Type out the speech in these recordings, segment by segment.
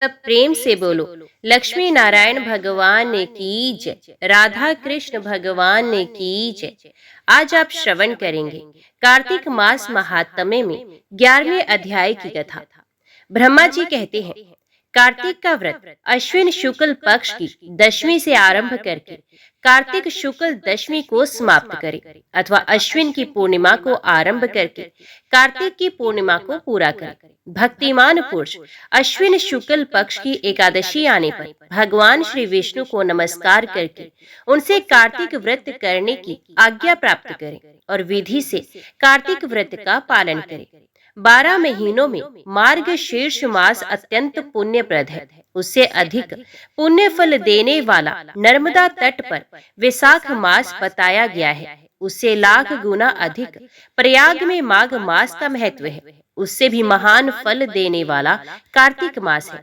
सब प्रेम से बोलो, लक्ष्मी नारायण भगवान ने की जय, राधा कृष्ण भगवान ने की जय। आज आप श्रवण करेंगे कार्तिक मास महात्म्य में 11वें अध्याय की कथा। ब्रह्मा जी कहते हैं, कार्तिक का व्रत अश्विन शुक्ल पक्ष की दशमी से आरंभ करके कार्तिक शुक्ल दशमी को समाप्त करे अथवा अश्विन की पूर्णिमा को आरंभ करके कार्तिक की पूर्णिमा को पूरा करे। भक्तिमान पुरुष अश्विन शुक्ल पक्ष की एकादशी आने पर भगवान श्री विष्णु को नमस्कार करके उनसे कार्तिक व्रत करने की आज्ञा प्राप्त करें और विधि से कार्तिक व्रत का पालन करें। 12 महीनों में मार्गशीर्ष मास अत्यंत पुण्यप्रद है। उससे अधिक पुण्य फल देने वाला नर्मदा तट पर वैशाख मास बताया गया है। उससे लाख गुना अधिक प्रयाग में माघ मास का महत्व है। उससे भी महान फल देने वाला कार्तिक मास है।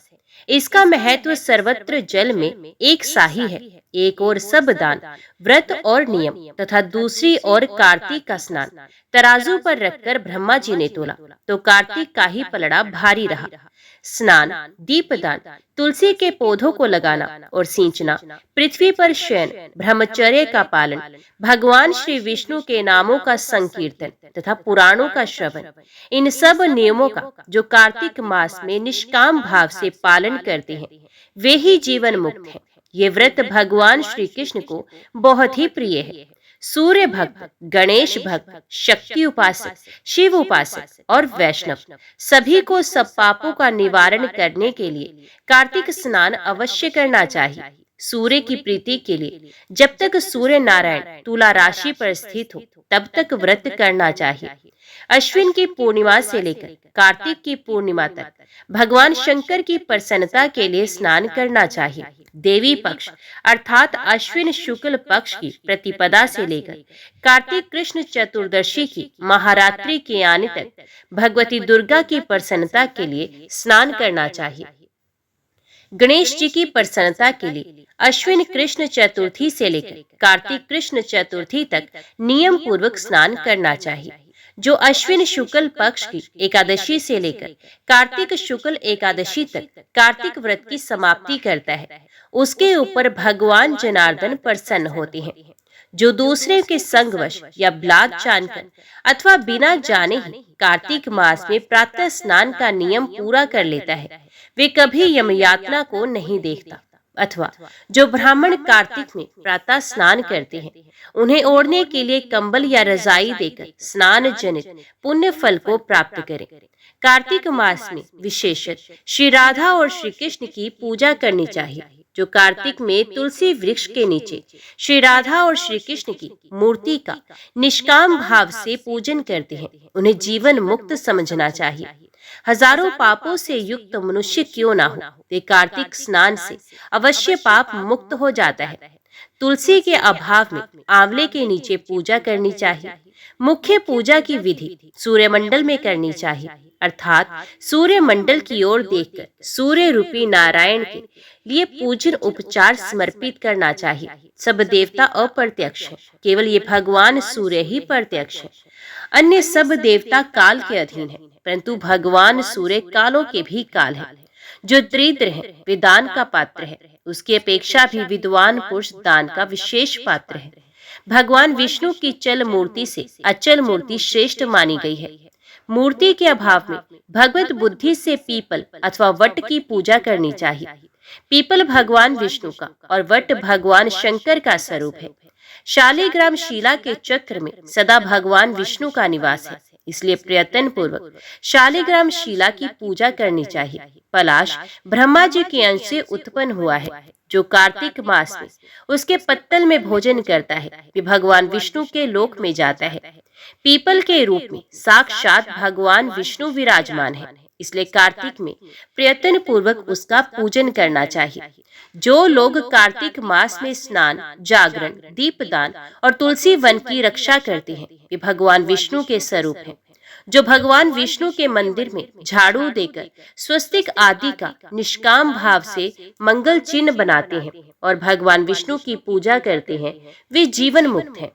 इसका महत्व सर्वत्र जल में एक सा ही है। एक और सब दान, व्रत और नियम तथा दूसरी ओर कार्तिक का स्नान। तराजू पर रखकर ब्रह्मा जी ने तोला तो कार्तिक का ही पलड़ा भारी रहा। स्नान, दीपदान, तुलसी के पौधों को लगाना और सींचना, पृथ्वी पर शयन, ब्रह्मचर्य का पालन, भगवान श्री विष्णु के नामों का संकीर्तन तथा पुराणों का श्रवण, इन सब नियमों का जो कार्तिक मास में निष्काम भाव से पालन करते हैं वे ही जीवन मुक्त हैं। ये व्रत भगवान श्री कृष्ण को बहुत ही प्रिय है। सूर्य भक्त, गणेश भक्त, शक्ति उपासक, शिव उपासक और वैष्णव सभी को सब पापों का निवारण करने के लिए कार्तिक स्नान अवश्य करना चाहिए। सूर्य की प्रीति के लिए जब तक सूर्य नारायण तुला राशि पर स्थित हो तब तक व्रत करना चाहिए। अश्विन की पूर्णिमा से लेकर कार्तिक की पूर्णिमा तक भगवान शंकर की प्रसन्नता के लिए स्नान करना चाहिए। देवी पक्ष अर्थात अश्विन शुक्ल पक्ष की प्रतिपदा से लेकर कार्तिक कृष्ण चतुर्दशी की महारात्रि के आने तक भगवती दुर्गा की प्रसन्नता के लिए स्नान करना चाहिए। गणेश जी की प्रसन्नता के लिए अश्विन कृष्ण चतुर्थी से लेकर कार्तिक कृष्ण चतुर्थी तक नियम पूर्वक स्नान करना चाहिए। जो अश्विन शुक्ल पक्ष की एकादशी से लेकर कार्तिक शुक्ल एकादशी तक कार्तिक व्रत की समाप्ति करता है उसके ऊपर भगवान जनार्दन प्रसन्न होते हैं। जो दूसरे के संगवश या ब्लाद जानकर अथवा बिना जाने ही कार्तिक मास में प्रातः स्नान का नियम पूरा कर लेता है वे कभी यमयातना को नहीं देखता। अथवा जो ब्राह्मण कार्तिक में प्रातः स्नान करते हैं उन्हें ओढ़ने के लिए कंबल या रजाई देकर स्नान जनित पुण्य फल को प्राप्त करें। कार्तिक मास में विशेषत श्री राधा और श्री कृष्ण की पूजा करनी चाहिए। जो कार्तिक में तुलसी वृक्ष के नीचे श्री राधा और श्री कृष्ण की मूर्ति का निष्काम भाव से पूजन करते हैं उन्हें जीवन मुक्त समझना चाहिए। हजारों पापों से युक्त मनुष्य क्यों ना हो, वे कार्तिक स्नान से अवश्य पाप मुक्त हो जाता है। तुलसी के अभाव में आंवले के नीचे पूजा करनी चाहिए। मुख्य पूजा की विधि सूर्यमंडल में करनी चाहिए अर्थात सूर्य मंडल की ओर देखकर सूर्य रूपी नारायण के लिए पूजन उपचार समर्पित करना चाहिए। सब देवता अप्रत्यक्ष हैं, केवल ये भगवान सूर्य ही प्रत्यक्ष है। अन्य सब देवता काल के अधीन है, परंतु भगवान सूर्य कालों के भी काल है। जो दरिद्र है वे दान का पात्र है, उसकी अपेक्षा भी विद्वान पुरुष दान का विशेष पात्र है। भगवान विष्णु की चल मूर्ति से अचल मूर्ति श्रेष्ठ मानी गई है। मूर्ति के अभाव में भगवत बुद्धि से पीपल अथवा वट की पूजा करनी चाहिए। पीपल भगवान विष्णु का और वट भगवान शंकर का स्वरूप है। शालिग्राम शिला के चक्र में सदा भगवान विष्णु का निवास है, इसलिए प्रयत्न पूर्वक शालिग्राम शिला की पूजा करनी चाहिए। पलाश ब्रह्मा जी के अंश से उत्पन्न हुआ है। जो कार्तिक मास में उसके पत्तल में भोजन करता है वे भगवान विष्णु के लोक में जाता है। पीपल के रूप में साक्षात भगवान विष्णु विराजमान है, इसलिए कार्तिक में प्रयत्न पूर्वक उसका पूजन करना चाहिए। जो लोग कार्तिक मास में स्नान, जागरण, दीपदान और तुलसी वन की रक्षा करते हैं वे भगवान विष्णु के स्वरूप हैं। जो भगवान विष्णु के मंदिर में झाड़ू देकर स्वस्तिक आदि का निष्काम भाव से मंगल चिन्ह बनाते हैं और भगवान विष्णु की पूजा करते हैं वे जीवन मुक्त हैं।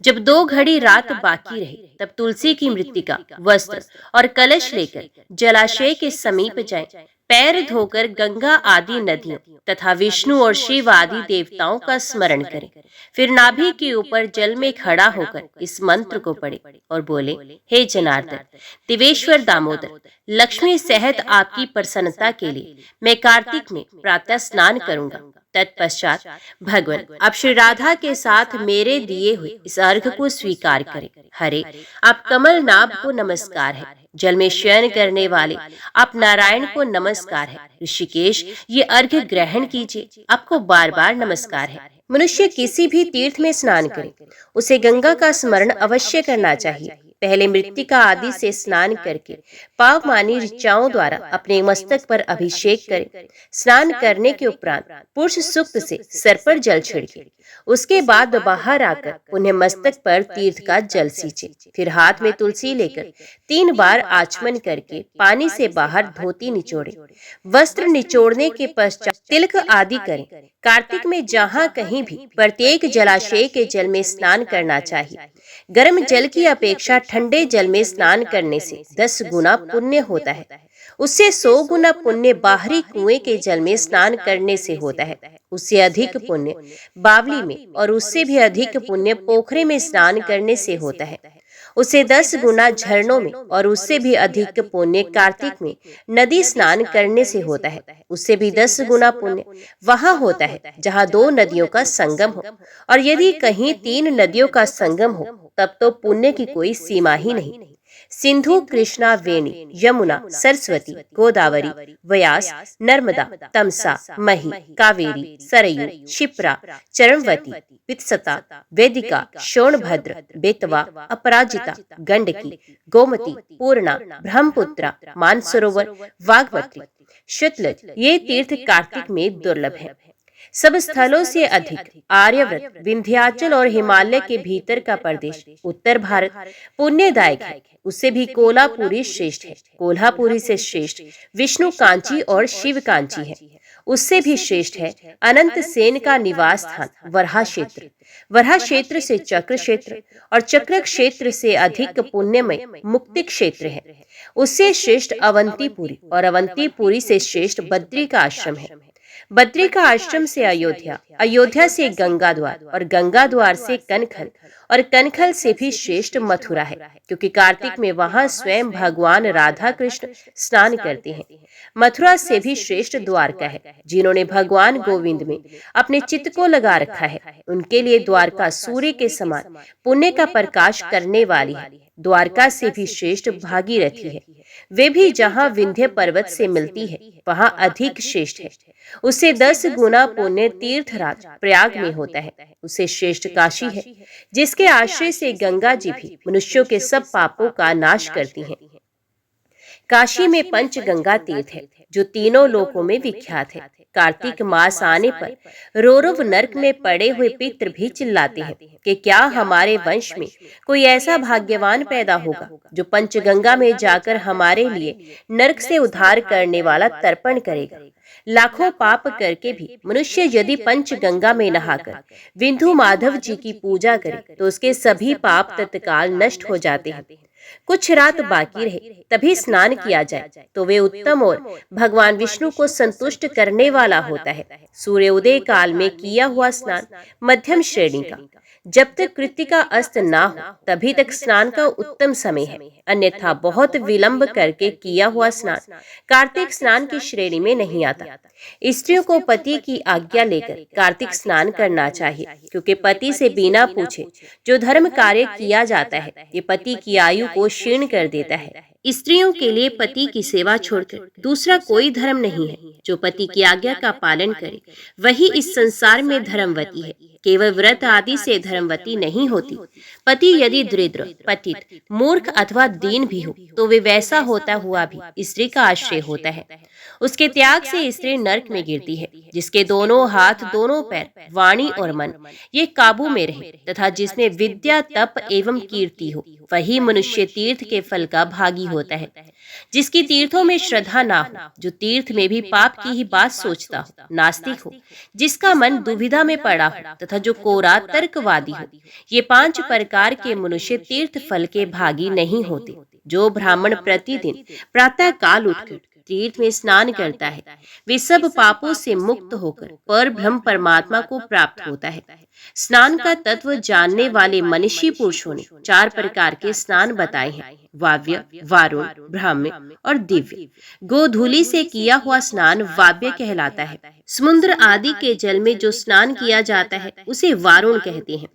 जब 2 घड़ी रात बाकी रहे तब तुलसी की मृत्तिका, वस्त्र और कलश लेकर जलाशय के समीप जाएं। पैर धोकर गंगा आदि नदियों तथा विष्णु और शिव आदि देवताओं का स्मरण करें। फिर नाभि के ऊपर जल में खड़ा होकर इस मंत्र को पढ़े और बोले, हे जनार्दन, देवेश्वर दामोदर, लक्ष्मी सहित आपकी प्रसन्नता के लिए मैं कार्तिक में प्रातः स्नान करूंगा। तत्पश्चात भगवान आप श्री राधा के साथ मेरे दिए हुए इस अर्घ को स्वीकार करें। हरे, आप कमल नाभ को नमस्कार है। जल में शयन करने वाले आप नारायण को नमस्कार है। ऋषिकेश, ये अर्घ ग्रहण कीजिए, आपको बार बार नमस्कार है। मनुष्य किसी भी तीर्थ में स्नान करे, उसे गंगा का स्मरण अवश्य करना चाहिए। पहले मृत्तिका आदि से स्नान करके पावमानी ऋचाओं द्वारा अपने मस्तक पर अभिषेक करें। स्नान करने के उपरांत पुरुष सूक्त से सर पर जल छिड़के। उसके बाद बाहर आकर पुनः मस्तक पर तीर्थ का जल सींचे। फिर हाथ में तुलसी लेकर 3 बार आचमन करके पानी से बाहर धोती निचोड़े। वस्त्र निचोड़ने के पश्चात तिलक आदि करें। कार्तिक में जहाँ कहीं भी प्रत्येक जलाशय के जल में स्नान करना चाहिए। गर्म जल की अपेक्षा ठंडे जल में स्नान करने से 10 गुना पुण्य होता है। उससे 100 गुना पुण्य बाहरी कुएं के जल में स्नान करने से होता है। उससे अधिक पुण्य बावली में और उससे भी अधिक पुण्य पोखरे में स्नान करने से होता है। उससे 10 गुना झरनों में और उससे भी अधिक पुण्य कार्तिक में नदी स्नान करने से होता है। उससे भी 10 गुना पुण्य वहां होता है जहां 2 नदियों का संगम हो, और यदि कहीं 3 नदियों का संगम हो तब तो पुण्य की कोई सीमा ही नहीं। सिंधु, कृष्णा, वेणी, यमुना, सरस्वती, गोदावरी, व्यास, नर्मदा, तमसा, मही, कावेरी, सरयू, क्षिप्रा, चरमवती, पित्सता, वेदिका, शोणभद्र, बेतवा, अपराजिता, गंडकी, गोमती, पूर्णा, ब्रह्मपुत्रा, मानसरोवर, वागवती, शुक्ल, ये तीर्थ कार्तिक में दुर्लभ है। सब स्थलों से अधिक आर्यव्रत, विंध्याचल और हिमालय के भीतर का प्रदेश उत्तर भारत पुण्यदायक है। उससे भी कोल्हापुरी श्रेष्ठ है। कोल्हापुरी से श्रेष्ठ विष्णु कांची और शिव कांची है। उससे भी श्रेष्ठ है अनंत सेन का निवास स्थान वरहा क्षेत्र। वरहा क्षेत्र से चक्र क्षेत्र और चक्र क्षेत्र से अधिक पुण्यमय मुक्ति क्षेत्र है। उससे श्रेष्ठ अवंतीपुरी और अवंतीपुरी से श्रेष्ठ बद्री का आश्रम है। बद्री का आश्रम से अयोध्या, अयोध्या से गंगा द्वार और गंगा द्वार से कनखल और कनखल से भी श्रेष्ठ मथुरा है, क्योंकि कार्तिक में वहां स्वयं भगवान राधा कृष्ण स्नान करते हैं। मथुरा से भी श्रेष्ठ द्वारका है। जिन्होंने भगवान गोविंद में अपने चित्त को लगा रखा है, उनके लिए द्वारका सूर्य के समान पुण्य का प्रकाश करने वाली है। द्वारका से भी श्रेष्ठ भागीरथी है। वे भी जहाँ विंध्य पर्वत से मिलती है वहाँ अधिक श्रेष्ठ है। उससे 10 गुना पुण्य तीर्थराज प्रयाग में होता है। उससे श्रेष्ठ काशी है, जिसके आश्रय से गंगा जी भी मनुष्यों के सब पापों का नाश करती हैं। काशी में पंचगंगा तीर्थ है, जो तीनों लोकों में विख्यात है। कार्तिक मास आने पर रौरव नरक में पड़े हुए पितृ भी चिल्लाते हैं कि क्या हमारे वंश में कोई ऐसा भाग्यवान पैदा होगा जो पंचगंगा में जाकर हमारे लिए नरक से उद्धार करने वाला तर्पण करेगा। लाखों पाप करके भी मनुष्य यदि पंचगंगा में नहाकर विंधु माधव जी की पूजा करे तो उसके सभी पाप तत्काल नष्ट हो जाते हैं। कुछ रात बाकी रहे तभी स्नान किया जाए तो वे उत्तम और भगवान विष्णु को संतुष्ट करने वाला होता है। सूर्य उदय काल में किया हुआ स्नान मध्यम श्रेणी का, जब तक कृत्तिका अस्त ना हो तभी तक स्नान का उत्तम समय है। अन्यथा बहुत विलंब करके किया हुआ स्नान कार्तिक स्नान की श्रेणी में नहीं आता। स्त्रियों को पति की आज्ञा लेकर कार्तिक स्नान करना चाहिए, क्योंकि पति से बिना पूछे जो धर्म कार्य किया जाता है ये पति की आयु को क्षीण कर देता है। स्त्रियों के लिए पति की सेवा छोड़कर दूसरा कोई धर्म नहीं है। जो पति की आज्ञा का पालन करे वही इस संसार में धर्मवती है। केवल व्रत आदि से धर्मवती नहीं होती। पति यदि दरिद्र, पतित, मूर्ख अथवा दीन भी हो तो वे वैसा होता हुआ भी स्त्री का आश्रय होता है। उसके त्याग से स्त्री नरक में गिरती है। जिसके दोनों हाथ, दोनों पैर, वाणी और मन ये काबू में रहे तथा जिसमें विद्या, तप एवं कीर्ति हो वही मनुष्य तीर्थ के फल का भागी होता है। जिसकी तीर्थों में श्रद्धा ना हो, जो तीर्थ में भी पाप की ही बात सोचता हो, नास्तिक हो, जिसका मन दुविधा में पड़ा हो तथा जो कोरा तर्कवादी हो, ये 5 प्रकार के मनुष्य तीर्थ फल के भागी नहीं होते। जो ब्राह्मण प्रतिदिन प्रातः काल उठकर तीर्थ में स्नान करता है वे सब पापों से मुक्त होकर पर ब्रह्म परमात्मा को प्राप्त होता है। स्नान का तत्व जानने वाले मनीषी पुरुषों ने 4 प्रकार के स्नान बताए हैं: वाव्य, वारुण, ब्राह्म्य और दिव्य। गोधूलि से किया हुआ स्नान वाव्य कहलाता है। समुद्र आदि के जल में जो स्नान किया जाता है उसे वारुण कहते हैं।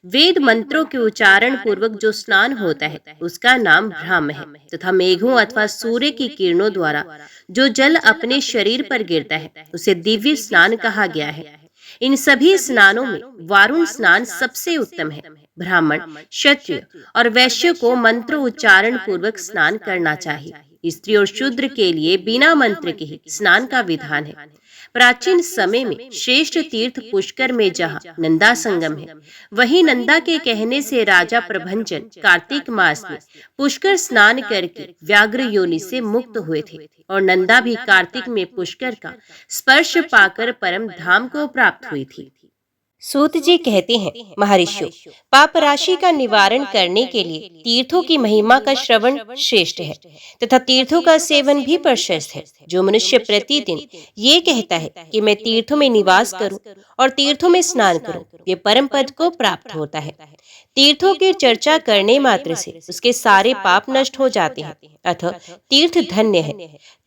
वेद मंत्रों के उच्चारण पूर्वक जो स्नान होता है उसका नाम ब्राह्म है तथा मेघों अथवा सूर्य की किरणों द्वारा जो जल अपने शरीर पर गिरता है उसे दिव्य स्नान कहा गया है। इन सभी स्नानों में वारुण स्नान सबसे उत्तम है। ब्राह्मण, क्षत्रिय और वैश्य को मंत्र उच्चारण पूर्वक स्नान करना चाहिए। स्त्री और शूद्र के लिए बिना मंत्र के ही स्नान का विधान है। प्राचीन समय में श्रेष्ठ तीर्थ पुष्कर में जहाँ नंदा संगम है, वहीं नंदा के कहने से राजा प्रभंजन कार्तिक मास में पुष्कर स्नान करके व्याघ्र योनि से मुक्त हुए थे और नंदा भी कार्तिक में पुष्कर का स्पर्श पाकर परम धाम को प्राप्त हुई थी। सूत जी कहते हैं, महर्षियों, पाप राशि का निवारण करने के लिए तीर्थों की महिमा का श्रवण श्रेष्ठ है तथा तीर्थों का सेवन भी प्रशस्त है। जो मनुष्य प्रतिदिन ये कहता है कि मैं तीर्थों में निवास करूं और तीर्थों में स्नान करूं, ये परम पद को प्राप्त होता है। तीर्थों की चर्चा करने मात्र से उसके सारे पाप नष्ट हो जाते हैं। अतः तीर्थ धन्य है।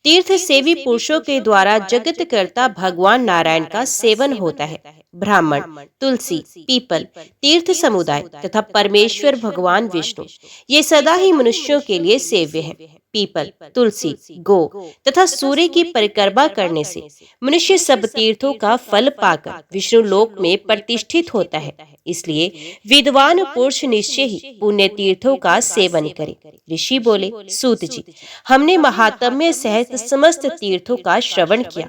तीर्थ सेवी पुरुषों के द्वारा जगत कर्ता भगवान नारायण का सेवन होता है। ब्राह्मण, तुलसी, पीपल, तीर्थ समुदाय तथा परमेश्वर भगवान विष्णु ये सदा ही मनुष्यों के लिए सेव्य है। पीपल, तुलसी, गो तथा सूर्य की परिक्रमा करने से मनुष्य सब तीर्थों का फल पाकर विष्णु लोक में प्रतिष्ठित होता है। इसलिए विद्वान पुरुष निश्चय ही पुण्य तीर्थों का सेवन करे। ऋषि बोले, सूत जी, हमने महात्म्य सहित समस्त तीर्थों का श्रवण किया,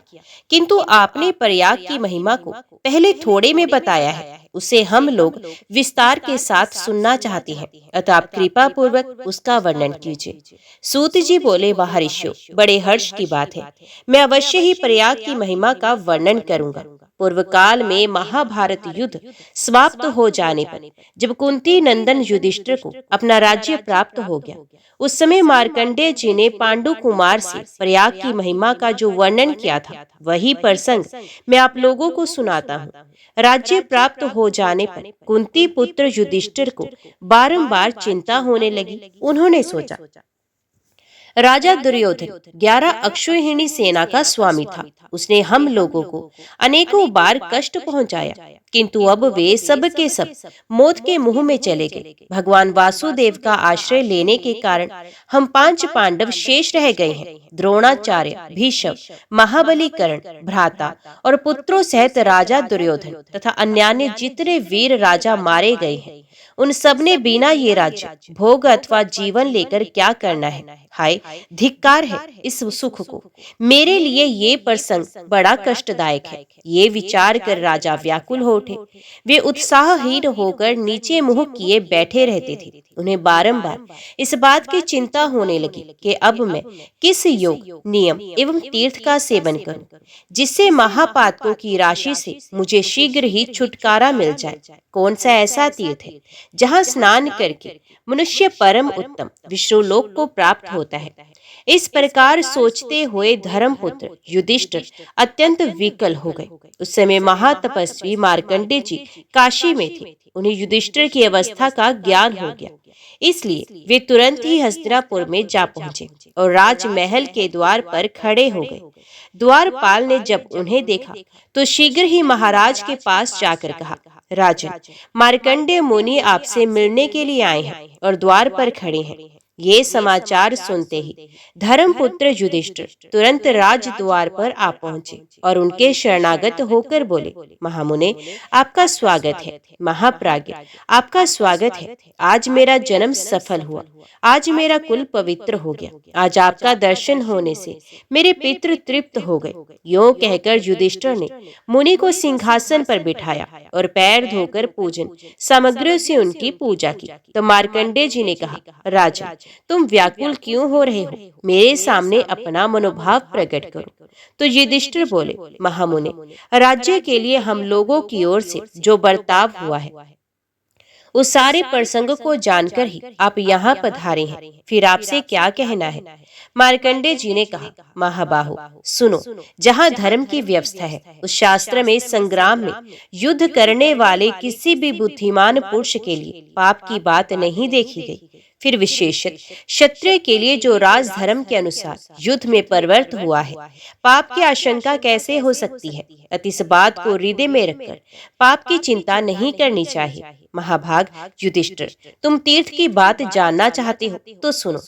किंतु आपने प्रयाग की महिमा को पहले थोड़े में बताया है, उसे हम लोग विस्तार के साथ सुनना चाहते हैं, अतः आप कृपा पूर्वक उसका वर्णन कीजिए। सूत जी बोले, महर्षियों, बड़े हर्ष की बात है, मैं अवश्य ही प्रयाग की महिमा का वर्णन करूंगा। पूर्व काल में महाभारत युद्ध समाप्त हो जाने पर जब कुंती नंदन युधिष्ठिर को अपना राज्य प्राप्त हो गया, उस समय मार्कंडेय जी ने पांडु कुमार से प्रयाग की महिमा का जो वर्णन किया था, वही प्रसंग मैं आप लोगों को सुनाता हूँ। राज्य प्राप्त हो जाने पर कुंती पुत्र युधिष्ठिर को बारंबार चिंता होने लगी। उन्होंने सोचा, राजा दुर्योधन 11 अक्षौहिणी सेना का स्वामी था। उसने हम लोगों को अनेकों बार कष्ट पहुंचाया, किंतु अब वे सब के सब मौत के मुंह में चले गए। भगवान वासुदेव का आश्रय लेने के कारण हम 5 पांडव शेष रह गए हैं। द्रोणाचार्य, भीष्म, महाबली, कर्ण, भ्राता और पुत्रों सहित राजा दुर्योधन तथा अन्यान्य जितने वीर राजा मारे गए हैं, उन सब ने बिना ये राज्य, भोग अथवा जीवन लेकर क्या करना है। हाय, धिक्कार है इस सुख को। मेरे लिए ये प्रसंग बड़ा कष्टदायक है। ये विचार कर राजा व्याकुल हो उठे। वे उत्साहहीन होकर नीचे मुंह किए बैठे रहते थे। उन्हें बारंबार इस बात की चिंता होने लगी कि अब मैं किस योग, नियम एवं तीर्थ का सेवन करूं, जिससे महापातकों की राशि से मुझे शीघ्र ही छुटकारा मिल जाए। कौन सा ऐसा तीर्थ है जहाँ स्नान करके मनुष्य परम उत्तम विष्णु लोक को प्राप्त होता है। इस प्रकार सोचते हुए धर्मपुत्र युधिष्ठिर अत्यंत विकल हो गए। उस समय महातपस्वी मार्कंडेय जी काशी में थे। उन्हें युधिष्ठिर की अवस्था का ज्ञान हो गया, इसलिए वे तुरंत ही हस्तिनापुर में जा पहुंचे और राजमहल के द्वार पर खड़े हो गए। द्वारपाल ने जब उन्हें देखा तो शीघ्र ही महाराज के पास जाकर कहा, राजन, मार्कंडेय मुनि आपसे मिलने के लिए आए हैं और द्वार पर खड़े हैं। ये समाचार सुनते ही धर्मपुत्र युधिष्ठिर तुरंत राज द्वार पर आ पहुंचे और उनके शरणागत होकर बोले, महामुने, आपका स्वागत है। महाप्राज्ञ, आपका स्वागत है। आज मेरा जन्म सफल हुआ। आज मेरा कुल पवित्र हो गया। आज आपका दर्शन होने से मेरे पितृ तृप्त हो गए। यों कहकर युधिष्ठिर ने मुनि को सिंहासन पर बिठाया और पैर धोकर पूजन सामग्रियों से उनकी पूजा की। तो मार्कंडेय जी ने कहा, राजा, तुम व्याकुल क्यों हो रहे हो? मेरे सामने अपना मनोभाव प्रकट करो। तो युधिष्ठिर बोले, महामुने, राज्य के लिए हम लोगों की ओर से जो बर्ताव हुआ है, उस सारे प्रसंग को जानकर ही आप यहाँ पधारे हैं। फिर आपसे क्या कहना है? मार्कंडेय जी ने कहा, महाबाहो सुनो, जहाँ धर्म की व्यवस्था है उस शास्त्र में संग्राम में युद्ध करने वाले किसी भी बुद्धिमान पुरुष के लिए पाप की बात नहीं देखी गई। फिर विशेषत क्षत्रिय के लिए जो राजधर्म के अनुसार युद्ध में प्रवृत्त हुआ है, पाप की आशंका कैसे हो सकती है? अतः इस बात को हृदय में रखकर पाप की चिंता नहीं करनी चाहिए। महाभाग युधिष्ठिर, तुम तीर्थ की बात जानना चाहते हो तो सुनो।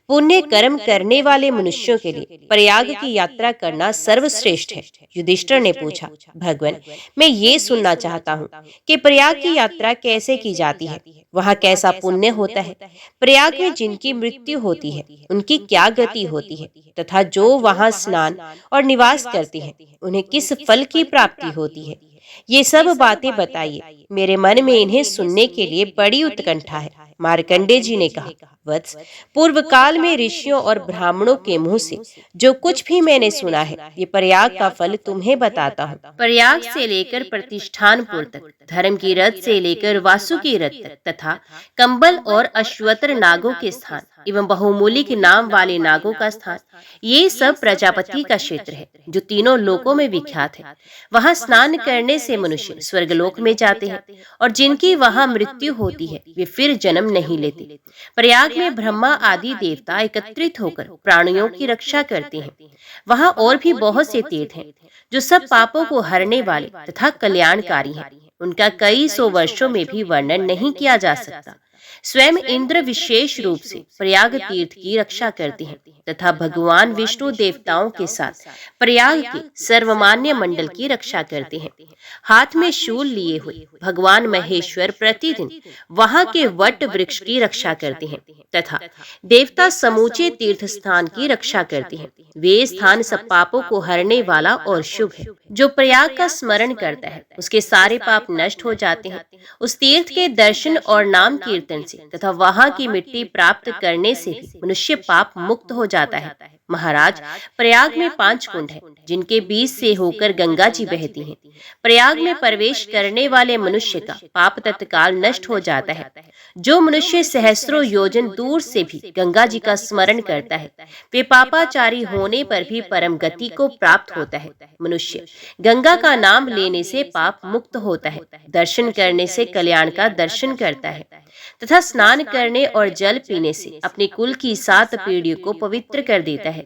पुण्य कर्म करने वाले मनुष्यों के लिए प्रयाग की यात्रा करना सर्वश्रेष्ठ है। युधिष्ठिर ने पूछा, भगवान, मैं ये सुनना चाहता हूँ कि प्रयाग की यात्रा कैसे की जाती है, वहाँ कैसा पुण्य होता है, प्रयाग में जिनकी मृत्यु होती है उनकी क्या गति होती है, तथा जो वहाँ स्नान और निवास करते हैं उन्हें किस फल की प्राप्ति होती है। ये सब बातें बताइए, मेरे मन में इन्हें सुनने के लिए बड़ी उत्कंठा है। मार्कंडेय जी ने कहा, वत्स, पूर्व काल में ऋषियों और ब्राह्मणों के मुंह से जो कुछ भी मैंने सुना है, ये प्रयाग का फल तुम्हें बताता हूँ। प्रयाग से लेकर प्रतिष्ठानपुर तक, धर्म की रथ से लेकर वासुकी रथ तक, तथा कंबल और अश्वत्र नागों के स्थान एवं बहुमूलिक नाम वाले नागों का स्थान, ये सब प्रजापति का क्षेत्र है जो तीनों लोकों में विख्यात है। वहाँ स्नान करने से मनुष्य स्वर्गलोक में जाते हैं और जिनकी वहाँ मृत्यु होती है वे फिर जन्म नहीं लेते। प्रयाग में ब्रह्मा आदि देवता एकत्रित होकर प्राणियों की रक्षा करते हैं। वहाँ और भी बहुत से तीर्थ हैं जो सब पापों को हरने वाले तथा कल्याणकारी हैं। उनका कई सौ वर्षों में भी वर्णन नहीं किया जा सकता। स्वयं इंद्र विशेष रूप से प्रयाग तीर्थ की रक्षा करते हैं तथा भगवान विष्णु देवताओं के साथ प्रयाग के सर्वमान्य मंडल की रक्षा करते हैं। हाथ में शूल लिए हुए भगवान महेश्वर प्रतिदिन वहां के वट वृक्ष की रक्षा करते हैं तथा देवता समूचे तीर्थ स्थान की रक्षा करते हैं। वे स्थान सब पापों को हरने वाला और शुभ है। जो प्रयाग का स्मरण करता है उसके सारे पाप नष्ट हो जाते हैं। उस तीर्थ के दर्शन और नाम कीर्तन से तथा वहां की मिट्टी प्राप्त करने से भी मनुष्य पाप मुक्त हो जाता है। महाराज, प्रयाग में 5 कुंड हैं जिनके बीच से होकर गंगा जी बहती हैं। प्रयाग में प्रवेश करने वाले मनुष्य का पाप तत्काल नष्ट हो जाता है। जो मनुष्य सहस्त्रों योजन दूर से भी गंगा जी का स्मरण करता है वे पापाचारी होने पर भी परम गति को प्राप्त होता है। मनुष्य गंगा का नाम लेने से पाप मुक्त होता है, दर्शन करने से कल्याण का दर्शन करता है तथा स्नान करने और जल पीने से अपने कुल की 7 पीढ़ियों को पवित्र कर देता है।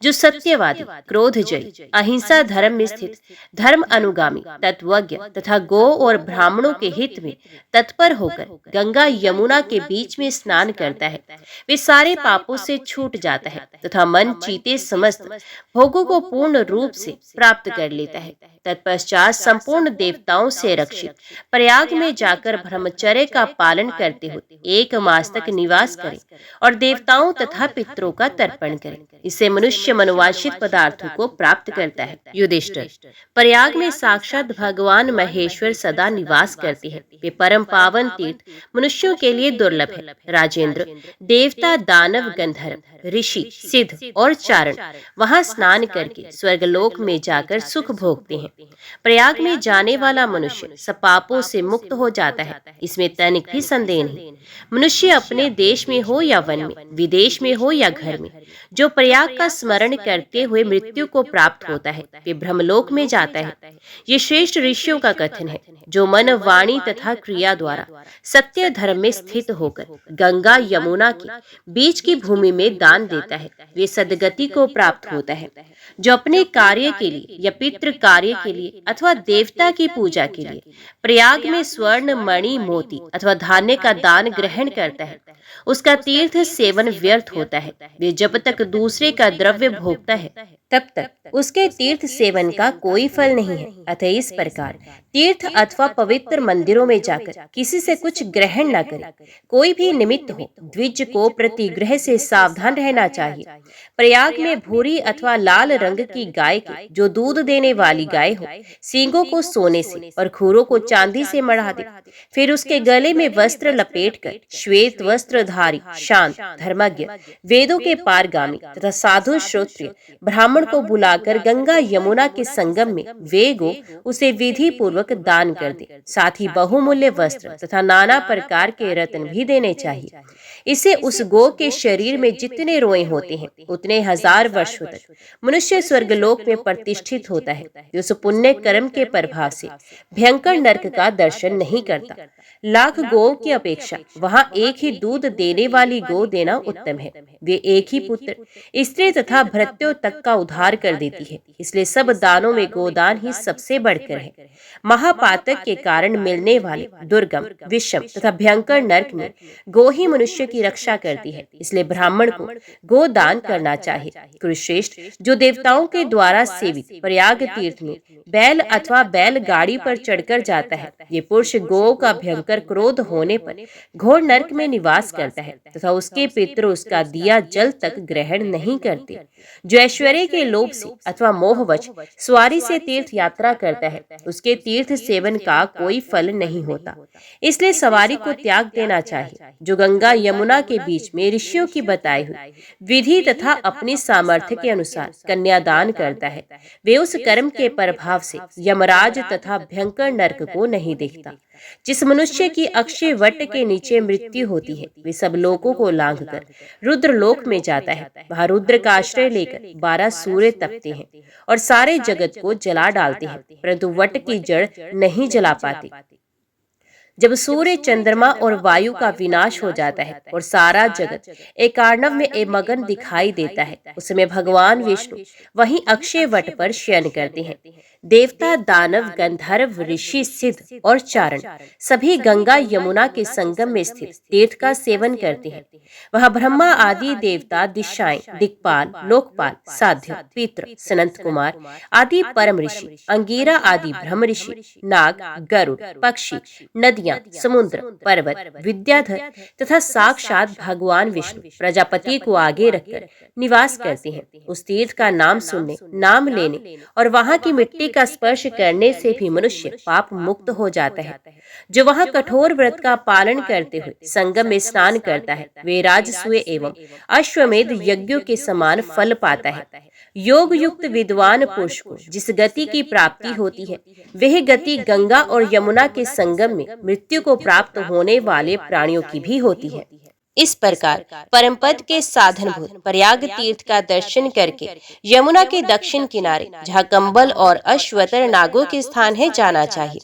जो सत्यवादी, क्रोधजयी, अहिंसा धर्म में स्थित, धर्म अनुगामी, तत्वज्ञ तथा गौ और ब्राह्मणों के हित में तत्पर होकर गंगा यमुना के बीच में स्नान करता है वे सारे पापों से छूट जाता है तथा मन चीते समस्त भोगों को पूर्ण रूप से प्राप्त कर लेता है। तत्पश्चात संपूर्ण देवताओं से रक्षित प्रयाग में जाकर ब्रह्मचर्य का पालन करते हुए 1 मास तक निवास करें और देवताओं तथा पितरों का तर्पण करें। इससे मनुष्य मनोवांछित पदार्थों को प्राप्त करता है। युधिष्ठिर, प्रयाग में साक्षात भगवान महेश्वर सदा निवास करते हैं। वे परम पावन तीर्थ मनुष्यों के लिए दुर्लभ है। राजेंद्र, देवता, दानव, गंधर्व, ऋषि, सिद्ध और चारण वहां स्नान करके स्वर्गलोक में जाकर सुख भोगते हैं। प्रयाग में जाने वाला मनुष्य सब पापों से मुक्त हो जाता है, इसमें तनिक भी संदेह नहीं। मनुष्य अपने देश में हो या वन में, विदेश में हो या घर में, जो प्रयाग का स्मरण करते हुए मृत्यु को प्राप्त होता है वे ब्रह्मलोक में जाता है। ये श्रेष्ठ ऋषियों का कथन है। जो मन, वाणी तथा क्रिया द्वारा सत्य धर्म में स्थित होकर गंगा यमुना के बीच की भूमि में दान देता है वे सदगति को प्राप्त होता है। जो अपने कार्य के लिए या पितृ कार्य के लिए अथवा देवता की पूजा के लिए प्रयाग में स्वर्ण, मणि, मोती अथवा धान्य का दान ग्रहण करता है उसका तीर्थ सेवन व्यर्थ होता है। वे जब तक दूसरे का द्रव्य भोगता है तब तक उसके तीर्थ सेवन का कोई फल नहीं है। अतः इस प्रकार तीर्थ अथवा पवित्र मंदिरों में जाकर किसी से कुछ ग्रहण न करें। कोई भी निमित्त हो, द्विज को प्रतिग्रह से सावधान रहना चाहिए। प्रयाग में भूरी अथवा लाल रंग की गाय के जो दूध देने वाली गाय हो, सींगों को सोने से और खुरों को चांदी से मढ़ा दे, फिर उसके गले में वस्त्र लपेटकर श्वेत वस्त्र वस्त्रधारी, शांत, धर्मज्ञ, वेदों के पारगामी तथा साधु श्रोत्रिय ब्राह्मण को बुलाकर गंगा यमुना के संगम में वे गो उसे विधि पूर्वक दान कर दे। साथ ही बहुमूल्य वस्त्र तथा नाना प्रकार के रत्न भी देने चाहिए। इससे उस गो के शरीर में जितने रोए होते हैं उतने 1000 वर्षों तक मनुष्य स्वर्गलोक में प्रतिष्ठित होता है। उस पुण्य कर्म के प्रभाव से भयंकर नरक का दर्शन नहीं करता। लाख गौ की अपेक्षा वहां एक ही दूध देने वाली गौ देना उत्तम है। वे एक ही पुत्र, स्त्री तथा भृत्यों तक का उद्धार कर देती है। इसलिए सब दानों में गोदान ही सबसे बढ़कर है। महापातक के कारण मिलने वाले दुर्गम, विषम तथा भयंकर नरक में गो ही मनुष्य की रक्षा करती है। इसलिए ब्राह्मण को गोदान करना चाहिए। कुरुश्रेष्ठ, जो देवताओं के द्वारा सेवित प्रयाग तीर्थ में बैल अथवा बैलगाड़ी पर चढ़कर जाता है, ये पुरुष गौ का भयंकर क्रोध होने पर घोर नरक में निवास करता है तथा उसके पितृ उसका दिया जल तक ग्रहण नहीं करते। जो ऐश्वर्य के लोभ से अथवा मोहवश स्वारी से तीर्थ यात्रा करता है, उसके तीर्थ सेवन का कोई फल नहीं होता। इसलिए सवारी को त्याग देना चाहिए। जो गंगा यमुना के बीच में ऋषियों की बताई हुई विधि तथा अपनी सामर्थ्य के अनुसार कन्यादान करता है, वे उस कर्म के प्रभाव से यमराज तथा भयंकर नरक को नहीं देखता। जिस मनुष्य की अक्षय वट के नीचे मृत्यु होती है, वे सब लोकों को लांघकर रुद्र लोक में जाता है। वहां रुद्र का आश्रय लेकर 12 सूर्य तपते हैं और सारे जगत को जला डालते हैं, परंतु वट की जड़ नहीं जला पाते। जब सूर्य, चंद्रमा और वायु का विनाश हो जाता है और सारा जगत एक आर्णव में मगन दिखाई देता है, उस समय भगवान विष्णु वहीं अक्षय वट पर शयन करते हैं। देवता, दानव, गंधर्व, ऋषि, सिद्ध और चारण सभी गंगा यमुना के संगम में स्थित तीर्थ का सेवन करते हैं। वहां ब्रह्मा आदि देवता, दिशाएं, दिक्पाल, लोकपाल, साध्य, पितृ, सनंत कुमार आदि परम ऋषि, अंगीरा आदि ब्रह्म ऋषि, नाग, गरुड़, पक्षी, नदियां, समुद्र, पर्वत, विद्याधर तथा साक्षात भगवान विष्णु प्रजापति को आगे रखकर निवास करते हैं। उस तीर्थ का नाम सुनने, नाम लेने और वहां की मिट्टी का स्पर्श करने से भी मनुष्य पाप मुक्त हो जाता है। जो वहां कठोर व्रत का पालन करते हुए संगम में स्नान करता है, वे राजसूय एवं अश्वमेध यज्ञों के समान फल पाता है। योग युक्त विद्वान पुरुष को जिस गति की प्राप्ति होती है, वह गति गंगा और यमुना के संगम में मृत्यु को प्राप्त होने वाले प्राणियों की भी होती है। इस प्रकार परम पद के साधनभूत प्रयाग तीर्थ का दर्शन करके यमुना के दक्षिण किनारे, जहाँ कंबल और अश्वतर नागों के स्थान है, जाना चाहिए।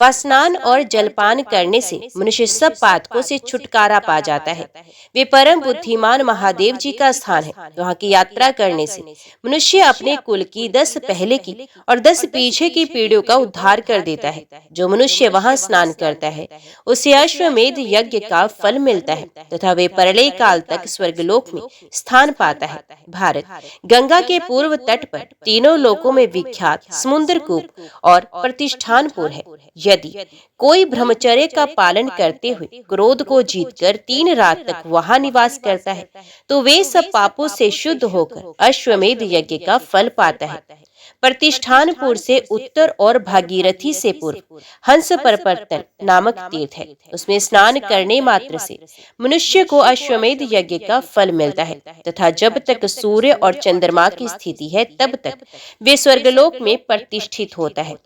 वहाँ स्नान और जलपान करने से मनुष्य सब पातकों से छुटकारा पा जाता है। वे परम बुद्धिमान महादेव जी का स्थान है। वहाँ की यात्रा करने से मनुष्य अपने कुल की 10 पहले की और 10 पीछे की पीढ़ियों का उद्धार कर देता है। जो मनुष्य वहाँ स्नान करता है, उसे अश्वमेध यज्ञ का फल मिलता है तथा वे प्रलय काल तक स्वर्गलोक में स्थान पाता है। भारत गंगा के पूर्व तट पर तीनों लोकों में विख्यात समुद्रकूप और प्रतिष्ठानपुर है। यदि कोई ब्रह्मचर्य का पालन करते हुए क्रोध को जीतकर 3 रात तक वहां निवास करता है, तो वे सब पापों से शुद्ध होकर अश्वमेध यज्ञ का फल पाता है। प्रतिष्ठानपुर से उत्तर और भागीरथी से पूर्व हंस परपर्तन नामक तीर्थ है। उसमें स्नान करने मात्र से मनुष्य को अश्वमेध यज्ञ का फल मिलता है तथा जब तक सूर्य और चंद्रमा की स्थिति है, तब तक वे स्वर्गलोक में प्रतिष्ठित होता है।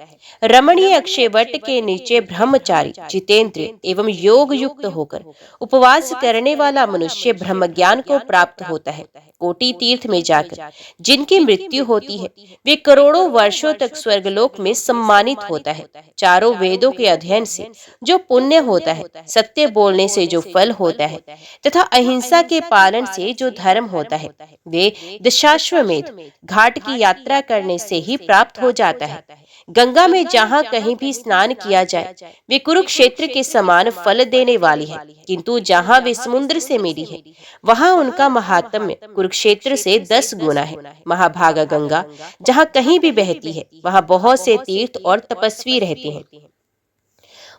रमणीय अक्षयवट के नीचे ब्रह्मचारी, जितेंद्रिय एवं योग युक्त होकर उपवास करने वाला मनुष्य ब्रह्म ज्ञान को प्राप्त होता है। कोटि तीर्थ में जाकर जिनकी मृत्यु होती है, वे करोड़ों वर्षों तक स्वर्गलोक में सम्मानित होता है। चारों वेदों के अध्ययन से जो पुण्य होता है, सत्य बोलने से जो फल होता है तथा अहिंसा के पालन से जो धर्म होता है, वे दशाश्वमेध घाट की यात्रा करने से ही प्राप्त हो जाता है। गंगा में जहाँ कहीं भी स्नान किया जाए, वे कुरुक्षेत्र के समान फल देने वाली है, किंतु जहाँ वे समुद्र से मिली है, वहाँ उनका महात्म्य कुरुक्षेत्र से 10 गुना है। महाभागा गंगा जहाँ कहीं भी बहती है, वहाँ बहुत से तीर्थ और तपस्वी रहते हैं।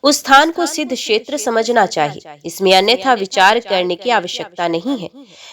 उस स्थान को सिद्ध क्षेत्र समझना चाहिए। इसमें अन्यथा विचार करने की आवश्यकता नहीं है।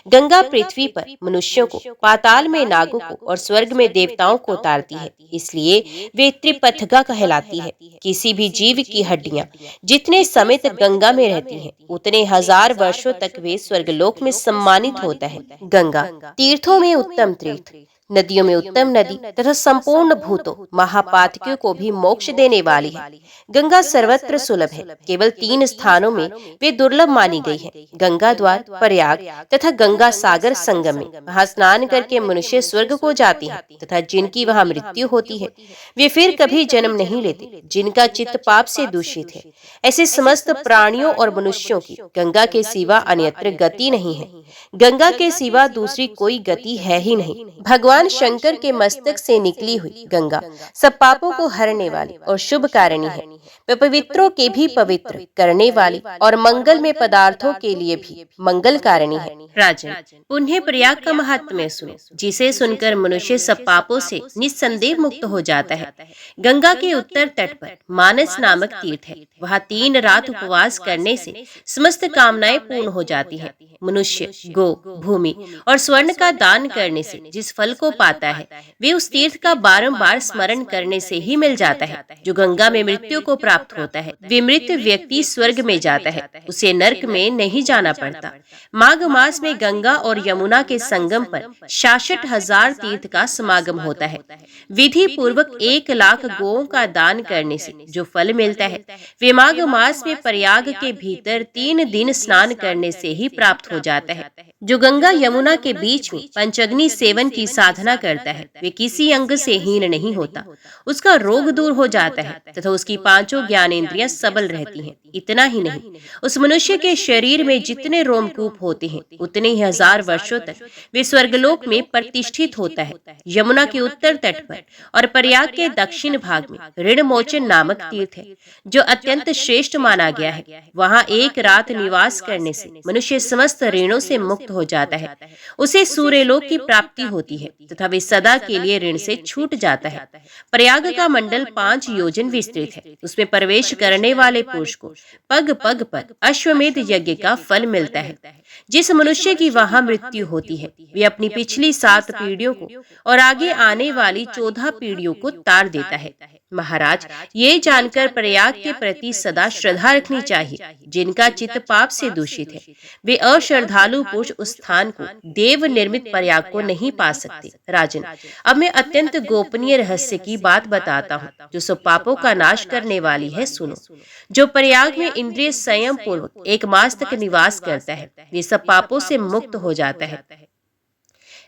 गंगा पृथ्वी पर मनुष्यों को, पाताल में नागों को और स्वर्ग में देवताओं को उतारती है, इसलिए वे त्रिपथगा कहलाती है। किसी भी जीव की हड्डियां जितने समय तक गंगा में रहती हैं, उतने हजार वर्षों तक वे स्वर्गलोक में सम्मानित होता है। गंगा तीर्थों में उत्तम तीर्थ, नदियों में उत्तम नदी तथा संपूर्ण भूतों महापातकियों को भी मोक्ष देने वाली है। गंगा सर्वत्र सुलभ है। केवल 3 स्थानों में वे दुर्लभ मानी गई है, गंगा द्वार, प्रयाग तथा गंगा सागर संगम में। वहाँ स्नान करके मनुष्य स्वर्ग को जाते हैं तथा जिनकी वहाँ मृत्यु होती है वे फिर कभी जन्म नहीं लेते, जिनका चित्त पाप से दूषित है। ऐसे समस्त प्राणियों और मनुष्यों की गंगा के सिवा अन्यत्र गति नहीं है। गंगा के सिवा दूसरी कोई गति है ही नहीं। भगवान शंकर के मस्तक से निकली हुई गंगा सब पापों को हरने वाली और शुभ कारिणी है। वे पवित्रों के भी पवित्र करने वाली और मंगल में पदार्थों के लिए भी मंगल कारिणी है। राजन, पुण्य प्रयाग का महात्म्य सुनो, जिसे सुनकर मनुष्य सब पापों से निस्संदेह मुक्त हो जाता है। गंगा के उत्तर तट पर मानस नामक तीर्थ है। वहाँ 3 रात उपवास करने से समस्त कामनाएं पूर्ण हो जाती हैं। मनुष्य गो, भूमि और स्वर्ण का दान करने से जिस फल को पाता है वे उस तीर्थ का बारंबार स्मरण करने से ही मिल जाता है, जो गंगा में मृत्यु को प्राप्त होता है। विमृत व्यक्ति स्वर्ग में जाता है, उसे नरक में नहीं जाना पड़ता। माघ मास में गंगा और यमुना के संगम पर 66,000 तीर्थ का समागम होता है। विधि पूर्वक 1 लाख गोओं का दान करने से जो फल मिलता है वे माघ मास में प्रयाग के भीतर 3 दिन स्नान करने से ही प्राप्त हो जाता है। जो गंगा यमुना के बीच में पंचअग्नि सेवन की साधना करता है वे किसी अंग से हीन नहीं होता, उसका रोग दूर हो जाता है तथा उसकी 5 ज्ञानेंद्रियां सबल रहती हैं। इतना ही नहीं, उस मनुष्य के शरीर में जितने रोमकूप होते हैं उतने ही 1000 वर्षों तक वे स्वर्गलोक में प्रतिष्ठित होता है। यमुना के उत्तर तट पर और प्रयाग के दक्षिण भाग में ऋणमोचन नामक तीर्थ है, जो अत्यंत श्रेष्ठ माना गया है। वहाँ 1 रात निवास करने से मनुष्य समस्त ऋणों से मुक्त हो जाता है। उसे सूर्यलोक की प्राप्ति होती है तथा वे सदा के लिए ऋण से छूट जाता है। प्रयाग का मंडल 5 योजन विस्तृत है। उसमें प्रवेश करने वाले पुरुष को पग पग पर अश्वमेध यज्ञ का फल मिलता है। जिस मनुष्य की वहां मृत्यु होती है वे अपनी पिछली 7 पीढ़ियों को और आगे आने वाली 14 पीढ़ियों को तार देता है। महाराज, ये जानकर प्रयाग के प्रति सदा श्रद्धा रखनी चाहिए। जिनका चित्त पाप से दूषित है वे अश्रद्धालु पुरुष उस स्थान को, देव निर्मित प्रयाग को नहीं पा सकते। राजन, अब मैं अत्यंत गोपनीय रहस्य की बात बताता हूँ जो सब पापों का नाश करने वाली है। सुनो, जो प्रयाग में इंद्रिय संयम पूर्वक 1 मास तक निवास करता है वे सब पापों से मुक्त हो जाता है।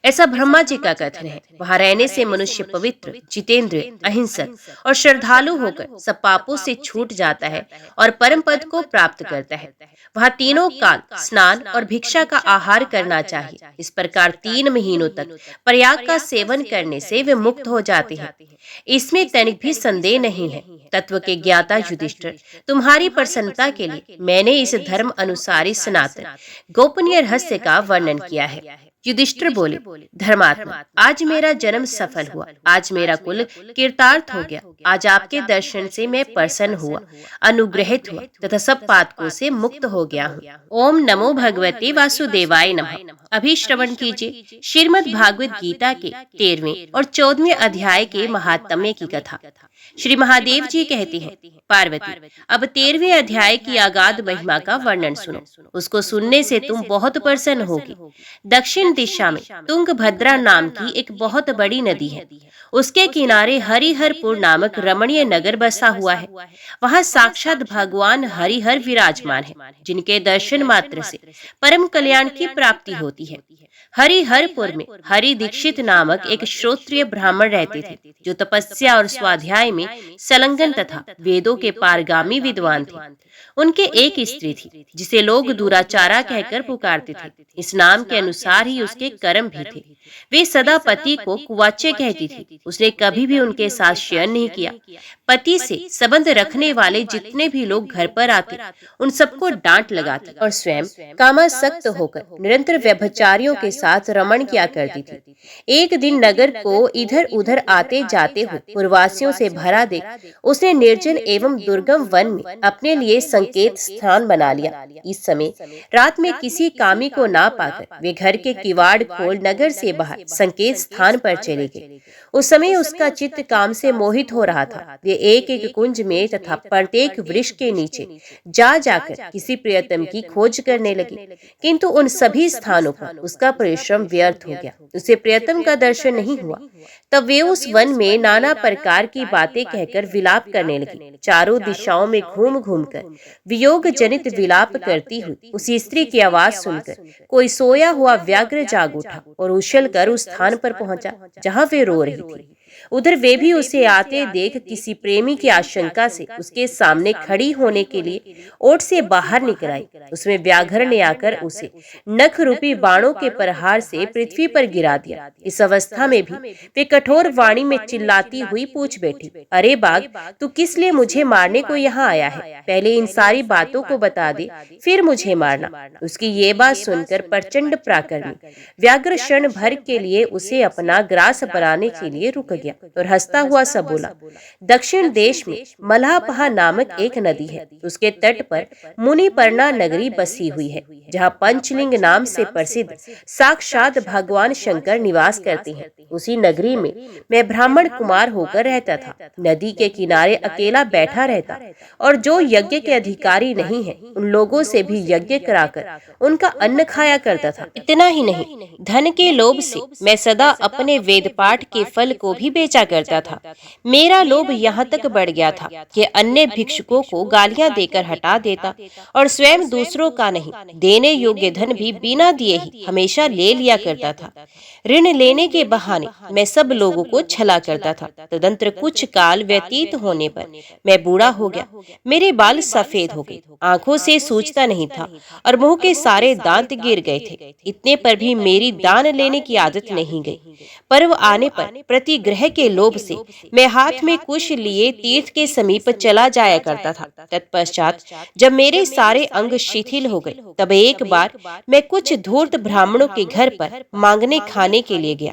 ऐसा ब्रह्मा जी का कथन है। वहाँ रहने से मनुष्य पवित्र, जितेंद्रिय, अहिंसक और श्रद्धालु होकर सब पापों से छूट जाता है और परम पद को प्राप्त करता है। वहाँ तीनों काल स्नान और भिक्षा का आहार करना चाहिए। इस प्रकार 3 महीनों तक प्रयाग का सेवन करने से वे मुक्त हो जाते हैं। इसमें तनिक भी संदेह नहीं है। तत्व के ज्ञाता युधिष्ठिर, तुम्हारी प्रसन्नता के लिए मैंने इस धर्म अनुसारी सनातन गोपनीय रहस्य का वर्णन किया है। युधिष्ठिर बोले, धर्मात्मा, आज मेरा जन्म सफल हुआ, आज मेरा कुल कृतार्थ हो गया। आज आपके दर्शन से मैं प्रसन्न हुआ, अनुग्रहित हुआ तथा सब पातकों से मुक्त हो गया हूँ। ओम नमो भगवते वासुदेवाय नमः। अभी श्रवण कीजिए श्रीमद् भागवत गीता के 13वें और 14वें अध्याय के महात्म्य की कथा। श्री महादेव जी कहते हैं, पार्वती, अब 13वें अध्याय की अगाध महिमा का वर्णन सुनो। उसको सुनने से तुम बहुत प्रसन्न होगी। दक्षिण दिशा में तुंगभद्रा नाम की एक बहुत बड़ी नदी है। उसके किनारे हरिहरपुर नामक रमणीय नगर बसा हुआ है। वहाँ साक्षात भगवान हरिहर विराजमान है, जिनके दर्शन मात्र से परम कल्याण की प्राप्ति होती है। हरिहरपुर में हरि दीक्षित नामक एक श्रोत्रिय ब्राह्मण रहते थे, जो तपस्या और स्वाध्याय में संलग्न तथा वेदों के पारगामी विद्वान थे। उनके एक स्त्री थी जिसे लोग दुराचारा कहकर पुकारते थे। इस नाम के अनुसार ही उसके कर्म भी थे। वे सदा पति को कुवाचे कहती थी। उसने कभी भी उनके साथ शयन नहीं किया। पति से संबंध रखने वाले जितने भी लोग घर पर आते उन सबको डांट लगाती और स्वयं कामासक्त होकर निरंतर व्यभिचारियों के साथ रमण किया करती थी। एक दिन नगर को इधर उधर आते जाते हुए पूर्ववासियों से भरा देख उसने निर्जन एवं दुर्गम वन में अपने लिए संकेत स्थान बना लिया। इस समय रात में किसी कामी को ना पाकर वे घर के किवाड़ खोल नगर से बाहर संकेत स्थान पर चले गए। उस समय उसका चित्त काम से मोहित हो रहा था। वे एक एक कुंज में तथा प्रत्येक वृक्ष के नीचे जा जाकर किसी प्रियतम की खोज करने लगे, किंतु उन सभी स्थानों पर उसका परिश्रम व्यर्थ हो गया। उसे प्रियतम का दर्शन नहीं हुआ। तब वे उस वन में नाना प्रकार की बातें कहकर विलाप करने लगी। चारों दिशाओं में घूम घूम कर वियोग जनित विलाप करती हुई उसी स्त्री की आवाज सुनकर कोई सोया हुआ व्याघ्र जाग उठा और उछल कर उस स्थान पर पहुंचा जहां वे रो रही थी। उधर वे भी उसे आते देख किसी प्रेमी की आशंका से उसके सामने खड़ी होने के लिए ओट से बाहर निकल आई। उसमें व्याघ्र ने आकर उसे नख रूपी बाणों के प्रहार से पृथ्वी पर गिरा दिया। इस अवस्था में भी वे कठोर वाणी में चिल्लाती हुई पूछ बैठी, अरे बाघ, तू किस लिए मुझे मारने को यहाँ आया है? पहले इन सारी बातों को बता दे, फिर मुझे मारना। उसकी ये बात सुनकर प्रचंड पराक्रमी व्याघ्र क्षण भर के लिए उसे अपना ग्रास बनाने के लिए रुक गया और हंसता हुआ सब बोला, दक्षिण देश में मलाहपहा नामक एक नदी है। उसके तट पर मुनिपर्णा नगरी बसी हुई है, जहाँ पंचलिंग नाम से प्रसिद्ध साक्षात भगवान शंकर निवास करते हैं। उसी नगरी में मैं ब्राह्मण कुमार होकर रहता था। नदी के किनारे अकेला बैठा रहता और जो यज्ञ के अधिकारी नहीं है उन लोगों से भी यज्ञ कराकर उनका अन्न खाया करता था। इतना ही नहीं, धन के लोभ से मैं सदा अपने वेद पाठ के फल को भी बेचा करता था। मेरा लोभ यहाँ तक बढ़ गया था कि अन्य भिक्षुकों को गालियां देकर हटा देता और स्वयं दूसरों का नहीं देने योग्य धन भी बिना दिए ही हमेशा ले लिया करता था। ऋण लेने के बहाने मैं सब लोगों को छला करता था। तदंतर कुछ काल व्यतीत होने पर मैं बूढ़ा हो गया। मेरे बाल सफेद हो गए, आंखों से सूझता नहीं था और मुंह के सारे दांत गिर गए थे। इतने पर भी मेरी दान लेने की आदत नहीं गई। पर्व आने पर प्रतिग्रह के लोभ से मैं हाथ में कुश लिए तीर्थ के समीप चला जाया करता था। तत्पश्चात जब मेरे सारे अंग शिथिल हो गए तब एक बार मैं कुछ धूर्त ब्राह्मणों के घर पर मांगने खाने के लिए गया।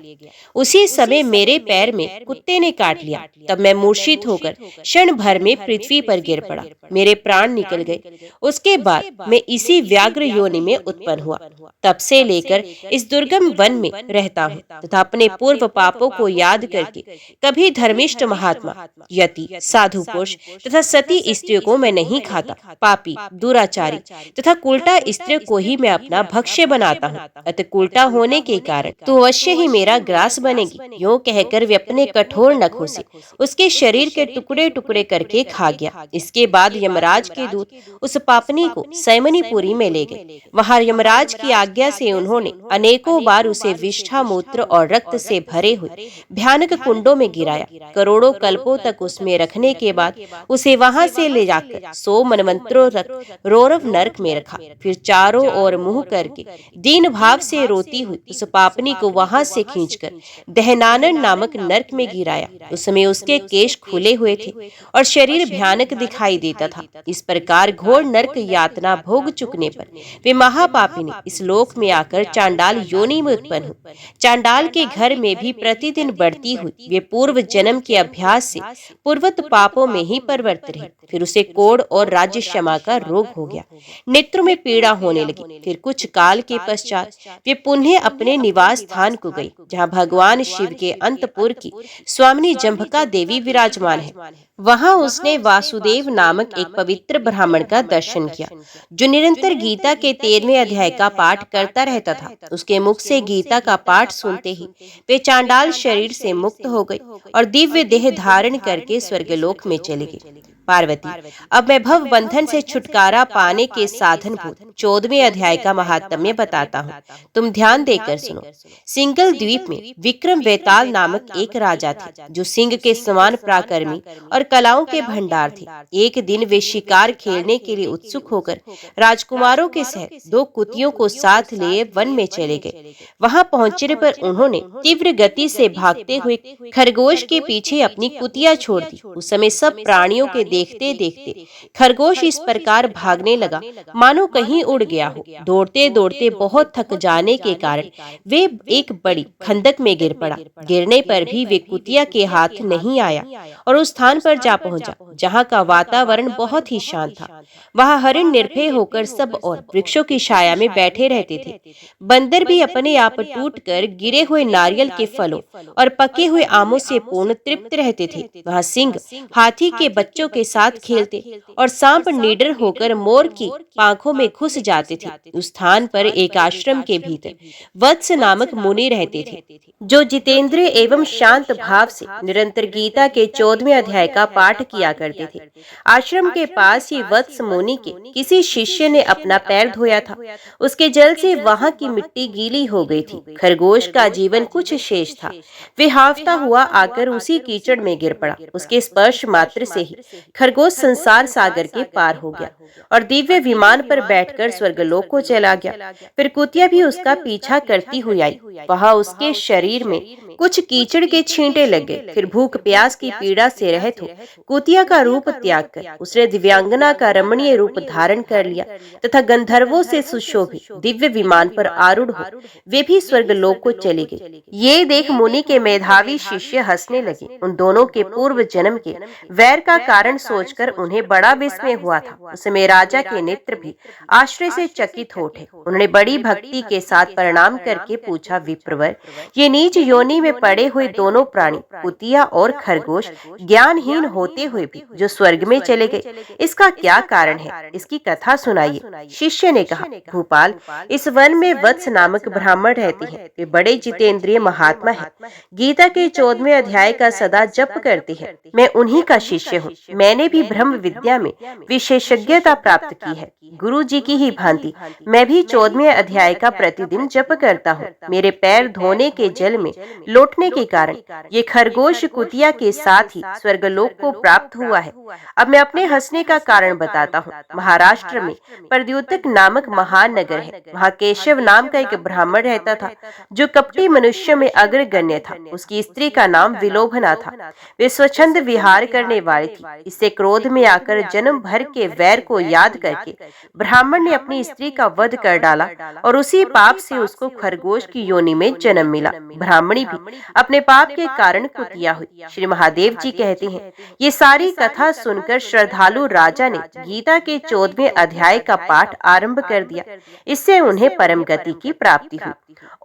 उसी समय मेरे पैर में कुत्ते ने काट लिया। तब मैं मूर्छित होकर क्षण भर में पृथ्वी पर गिर पड़ा। मेरे प्राण निकल गए। उसके बाद मैं इसी व्याघ्र योनि में उत्पन्न हुआ। तब से लेकर इस दुर्गम वन में रहता हूँ तथा अपने पूर्व पापों को याद करके कभी धर्मिष्ठ महात्मा, यति, साधु पुरुष तथा सती स्त्रियों को मैं नहीं खाता। पापी, दुराचारी तथा उल्टा स्त्रियों को ही मैं अपना भक्ष्य बनाता हूँ। अतः उल्टा होने के कारण तो अवश्य ही मेरा ग्रास बनेगी। यूं कहकर वे अपने कठोर नखों से उसके शरीर के टुकड़े टुकड़े करके खा गया। इसके बाद यमराज के दूत उस पापनी को सैमनीपुरी में ले गए। वहां यमराज की आज्ञा से उन्होंने अनेकों बार उसे विष्ठा, मूत्र और रक्त से भरे हुए भयानक कुंडों में गिराया। करोड़ों कल्पों तक उसमें रखने के बाद उसे वहां से ले जाकर 100 मनवंतरों तक रौरव नरक में रखा। फिर चारों ओर मुंह करके दीन भाव से रोती हुई उस पापनी को वहां से खींचकर दहनानन नामक नरक में गिराया। उस समय उसके केश खुले हुए थे और शरीर भयानक दिखाई देता था। इस प्रकार घोर नरक यातना भोग चुकने पर वे महापापिनी इस लोक में आकर चांडाल योनि में उत्पन्न हुई। चांडाल के घर में भी प्रतिदिन बढ़ती हुई वे पूर्व जन्म के अभ्यास से पूर्वत पापों में ही परवर्त रही। फिर उसे कोढ़ और राज्य क्षमा का रोग हो गया। नेत्रों में पीड़ा होने लगी। फिर कुछ काल के पश्चात वे पुनः अपने निवास स्थान को गई, जहाँ भगवान शिव के अंतपुर की स्वामिनी जम्भका देवी विराजमान है। वहां उसने वासुदेव नामक एक पवित्र ब्राह्मण का दर्शन किया, जो निरंतर गीता के 13वें अध्याय का पाठ करता रहता था। उसके मुख से गीता का पाठ सुनते ही वे चांडाल शरीर से मुक्त हो गई और दिव्य देह धारण करके स्वर्गलोक में चली गई। पार्वती, अब मैं भव बंधन से छुटकारा पाने के साधन भूत 14वें अध्याय का महात्म्य बताता हूँ। तुम ध्यान देकर सुनो। सिंगल द्वीप में विक्रम वेताल नामक एक राजा थे जो सिंह के समान पराक्रमी और कलाओं के भंडार थे। एक दिन वे शिकार खेलने के लिए उत्सुक होकर राजकुमारों के सहित 2 कुतियों को साथ लिए वन में चले गए। वहां पहुंचने पर उन्होंने तीव्र गति से भागते हुए खरगोश के पीछे अपनी कुतिया छोड़ दी। उस समय सब प्राणियों के देखते देखते खरगोश इस प्रकार भागने लगा मानो कहीं उड़ गया हो। दौड़ते दौड़ते बहुत थक जाने के कारण वे एक बड़ी खंदक में गिर पड़ा। गिरने पर भी वे कुतिया के हाथ नहीं आया और उस स्थान पर जा पहुंचा जहां का वातावरण बहुत ही शांत था। वहां हरिण निर्भय होकर सब और वृक्षों की छाया में बैठे रहते थे। बंदर भी अपने आप टूटकर गिरे हुए नारियल के फलों और पके हुए आमों से पूर्ण तृप्त रहते थे। वहां सिंह हाथी के बच्चों के साथ खेलते और सांप निडर होकर मोर की पांखों में घुस जाते थे। उस स्थान पर एक आश्रम के भीतर वत्स नामक मुनि रहते थे जो जितेंद्रिय एवं शांत भाव से निरंतर गीता के 14वें अध्याय का पाठ किया करते थे। आश्रम के पास ही वत्स मुनि के किसी शिष्य ने अपना पैर धोया था। उसके जल से वहां की मिट्टी गीली हो गई थी। खरगोश का जीवन कुछ शेष था। वे हाफता हुआ आकर उसी कीचड़ में गिर पड़ा। उसके स्पर्श मात्र से ही खरगोश संसार सागर के पार हो गया और दिव्य विमान पर बैठकर स्वर्गलोक को चला गया। फिर कुतिया भी उसका पीछा करती हुई आई। वहां उसके शरीर में कुछ कीचड़ के छींटे लग गए। फिर भूख प्यास की पीड़ा से रहित हो कुतिया का रूप त्याग कर उसने दिव्यांगना का रमणीय रूप धारण कर लिया तथा गंधर्वों से सुशोभित दिव्य विमान पर आरूढ़ हो वे भी स्वर्गलोक को चले गए। ये देख मुनि के मेधावी शिष्य हंसने लगे। उन दोनों के पूर्व जन्म के वैर का कारण सोचकर उन्हें बड़ा विस्मय हुआ था। उस समय राजा के नेत्र भी आश्चर्य से चकित हो उठे। उन्होंने बड़ी भक्ति के साथ प्रणाम करके पूछा, विप्रवर, ये नीच योनि में पड़े हुए दोनों प्राणी कुतिया और खरगोश ज्ञानहीन होते हुए भी जो स्वर्ग में चले गए, इसका क्या कारण है? इसकी कथा सुनाइए। शिष्य ने कहा, भूपाल, इस वन में वत्स नामक ब्राह्मण रहते हैं। वे बड़े जितेंद्रिय महात्मा हैं। गीता के 14वें अध्याय का सदा जप करते हैं। मैं उन्हीं का शिष्य हूँ। मैंने भी ब्रह्म विद्या में विशेषज्ञता प्राप्त की है। गुरु जी की ही भांति मैं भी 14वें अध्याय का प्रतिदिन जप करता हूँ। मेरे पैर धोने के जल में लौटने के कारण ये खरगोश कुतिया के साथ ही स्वर्गलोक को प्राप्त हुआ है। अब मैं अपने हंसने का कारण बताता हूँ। महाराष्ट्र में प्रद्योतक नामक महान नगर है। वहाँ केशव नाम का एक ब्राह्मण रहता था जो कपटी मनुष्य में अग्रगण्य था। उसकी स्त्री का नाम विलोभना था। वे स्वच्छंद विहार करने वाली थी। इससे क्रोध में आकर जन्म भर के वैर को याद करके ब्राह्मण ने अपनी स्त्री का वध कर डाला और उसी पाप से उसको खरगोश की योनि में जन्म मिला। ब्राह्मणी भी अपने पाप के कारण कुतिया हुई। श्री महादेव जी कहते हैं, ये सारी कथा सुनकर श्रद्धालु राजा ने गीता के 14वें अध्याय का पाठ आरंभ कर दिया। इससे उन्हें परम गति की प्राप्ति हुई।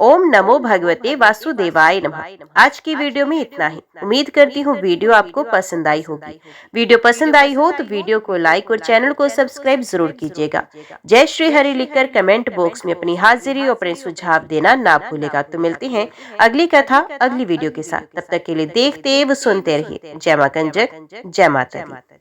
ओम नमो भगवते वासुदेवाय नमः। आज की वीडियो में इतना ही। उम्मीद करती हूँ वीडियो आपको पसंद आई होगी। वीडियो पसंद आई हो तो वीडियो को लाइक और चैनल को सब्सक्राइब जरूर कीजिएगा। जय श्री हरि लिखकर कमेंट बॉक्स में अपनी हाजिरी और अपने सुझाव देना ना भूलेगा। तो मिलते हैं अगली कथा अगली वीडियो के साथ। तब तक के लिए देखते व सुनते रहिए। जय मां कंजक, जय माता दी।